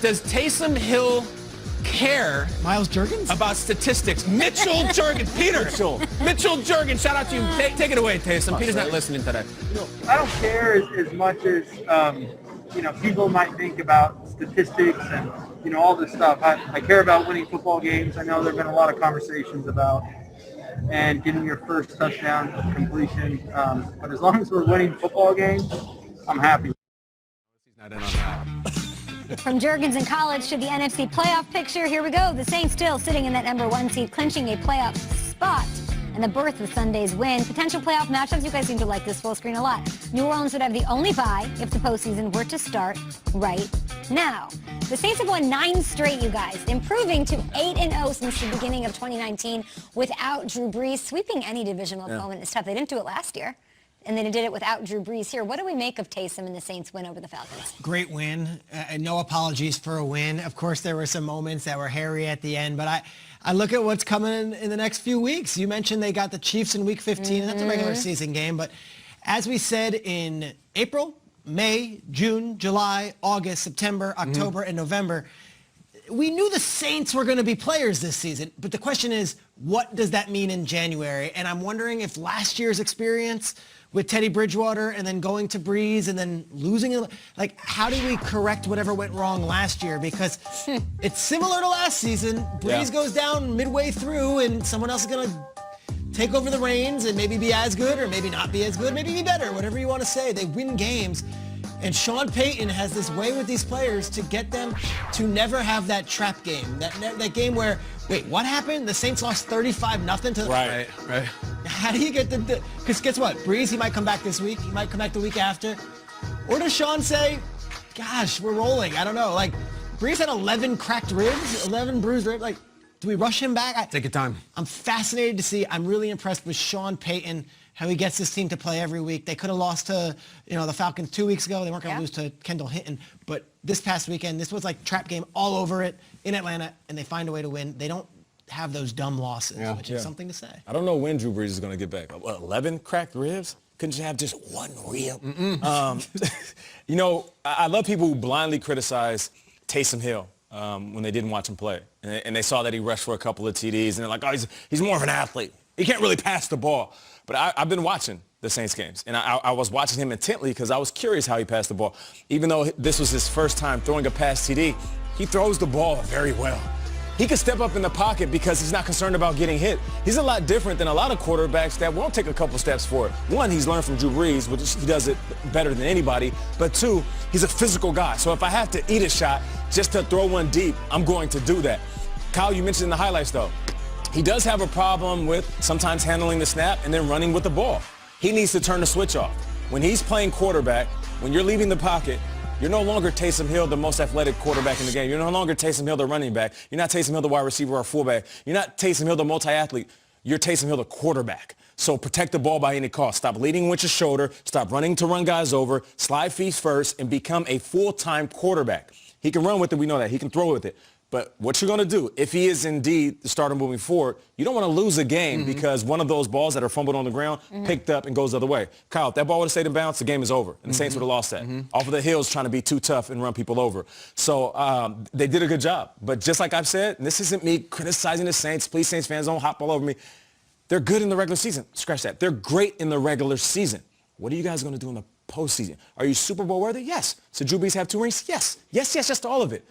does Taysom Hill care Miles Juergens? about statistics? Mitchell Juergens. Peter. Mitchell Juergens. Shout out to you. Take it away, Taysom. Peter's not listening today. I don't care as much as, people might think about statistics and, all this stuff. I care about winning football games. I know there have been a lot of conversations about and getting your first touchdown completion. But as long as we're winning football games, I'm happy. He's not in on that. From Juergens in college to the NFC playoff picture, here we go. The Saints still sitting in that number 1 seed, clinching a playoff spot. And the birth of Sunday's win. Potential playoff matchups. You guys seem to like this full screen a lot. New Orleans would have the only bye if the postseason were to start right now. The Saints have won 9 straight, you guys, improving to 8-0 since the beginning of 2019 without Drew Brees. Sweeping any divisional opponent is tough. They didn't do it last year. And then it did it without Drew Brees here. What do we make of Taysom and the Saints' win over the Falcons? Great win. No apologies for a win. Of course, there were some moments that were hairy at the end, but I look at what's coming in the next few weeks. You mentioned they got the Chiefs in Week 15, and that's a regular season game. But as we said in April, May, June, July, August, September, October, and November, we knew the Saints were going to be players this season. But the question is, what does that mean in January? And I'm wondering if last year's experience with Teddy Bridgewater and then going to Breeze and then losing, like, how do we correct whatever went wrong last year? Because it's similar to last season. Breeze goes down midway through and someone else is going to take over the reins and maybe be as good or maybe not be as good, maybe be better, whatever you want to say. They win games. And Sean Payton has this way with these players to get them to never have that trap game, that game where, wait, what happened? The Saints lost 35-0 to... Right. How do you get the... Because guess what? Breeze, he might come back this week. He might come back the week after. Or does Sean say, gosh, we're rolling? I don't know. Like, Breeze had 11 cracked ribs, 11 bruised ribs. Like, do we rush him back? Take your time. I'm fascinated to see. I'm really impressed with Sean Payton, how he gets this team to play every week. They could have lost to, the Falcons 2 weeks ago. They weren't going to lose to Kendall Hinton. But this past weekend, this was like trap game all over it in Atlanta, and they find a way to win. They don't have those dumb losses, which is something to say. I don't know when Drew Brees is going to get back. 11 cracked ribs? Couldn't you have just one rib? I love people who blindly criticize Taysom Hill when they didn't watch him play. And they saw that he rushed for a couple of TDs, and they're like, oh, he's more of an athlete. He can't really pass the ball. But I've been watching the Saints games, and I was watching him intently because I was curious how he passed the ball. Even though this was his first time throwing a pass TD, he throws the ball very well. He can step up in the pocket because he's not concerned about getting hit. He's a lot different than a lot of quarterbacks that won't take a couple steps forward. One, he's learned from Drew Brees, which he does it better than anybody. But two, he's a physical guy. So if I have to eat a shot just to throw one deep, I'm going to do that. Kyle, you mentioned in the highlights, though, he does have a problem with sometimes handling the snap and then running with the ball. He needs to turn the switch off. When he's playing quarterback, when you're leaving the pocket, you're no longer Taysom Hill, the most athletic quarterback in the game. You're no longer Taysom Hill, the running back. You're not Taysom Hill, the wide receiver or fullback. You're not Taysom Hill, the multi-athlete. You're Taysom Hill, the quarterback. So protect the ball by any cost. Stop leading with your shoulder. Stop running to run guys over. Slide feet first and become a full-time quarterback. He can run with it. We know that. He can throw with it. But what you're going to do, if he is indeed the starter moving forward, you don't want to lose a game because one of those balls that are fumbled on the ground picked up and goes the other way. Kyle, if that ball would have stayed in bounds, the game is over. And the Saints would have lost that. Off of the hills trying to be too tough and run people over. So they did a good job. But just like I've said, and this isn't me criticizing the Saints. Please, Saints fans, don't hop all over me. They're good in the regular season. Scratch that. They're great in the regular season. What are you guys going to do in the postseason? Are you Super Bowl worthy? Yes. So Drew Brees have 2 rings? Yes. Yes, to all of it.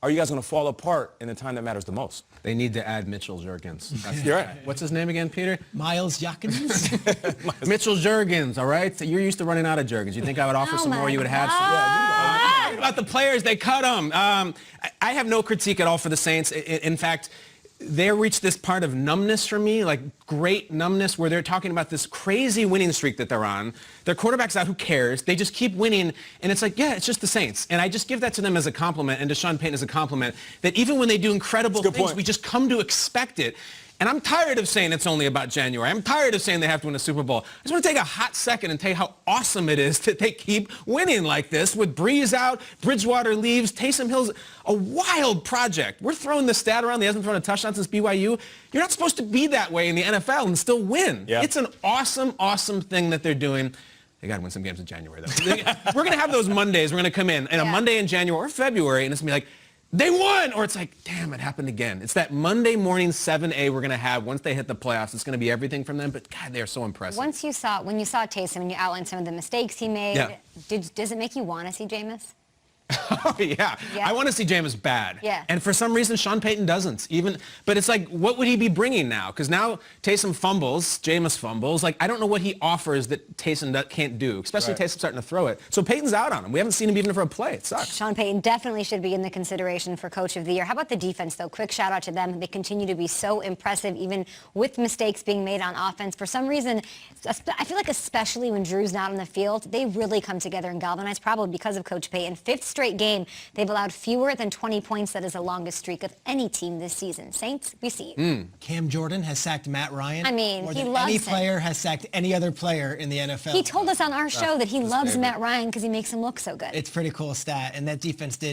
Are you guys going to fall apart in the time that matters the most? They need to add Mitchell Juergens. You're right. What's his name again, Peter? Miles Juergens. Mitchell Juergens, all right? So you're used to running out of Juergens. You think I would offer some more? You would have some? About the players, they cut them. I have no critique at all for the Saints. In fact, they reached this part of numbness for me, like great numbness, where they're talking about this crazy winning streak that they're on. Their quarterback's out, who cares? They just keep winning, and it's like, yeah, it's just the Saints. And I just give that to them as a compliment, and to Sean Payton as a compliment, that even when they do incredible things, we just come to expect it. And I'm tired of saying it's only about January. I'm tired of saying they have to win a Super Bowl. I just want to take a hot second and tell you how awesome it is that they keep winning like this. With Breeze out, Bridgewater leaves, Taysom Hill's a wild project. We're throwing the stat around. He hasn't thrown a touchdown since BYU. You're not supposed to be that way in the NFL and still win. Yeah. It's an awesome, awesome thing that they're doing. They got to win some games in January, though. We're going to have those Mondays. We're going to come in, and a Monday in January or February, and it's going to be like, they won, or it's like, damn, it happened again. It's that Monday morning 7A we're going to have once they hit the playoffs. It's going to be everything from them, but God, they're so impressive. When you saw Taysom and you outlined some of the mistakes he made, does it make you want to see Jameis? Oh, yeah. I want to see Jameis bad. Yeah. And for some reason, Sean Payton doesn't. But it's like, what would he be bringing now? Because now Taysom fumbles, Jameis fumbles. Like, I don't know what he offers that Taysom can't do, especially Taysom starting to throw it. So Payton's out on him. We haven't seen him even for a play. It sucks. Sean Payton definitely should be in the consideration for Coach of the Year. How about the defense, though? Quick shout out to them. They continue to be so impressive, even with mistakes being made on offense. For some reason, I feel like especially when Drew's not on the field, they really come together and galvanize, probably because of Coach Payton. 5th straight game, they've allowed fewer than 20 points. That is the longest streak of any team this season. Saints, we see you. Cam Jordan has sacked Matt Ryan. I mean, more he than loves any him. player has sacked any other player in the NFL. He told us on our show that he loves Matt Ryan because he makes him look so good. It's a pretty cool stat, and that defense did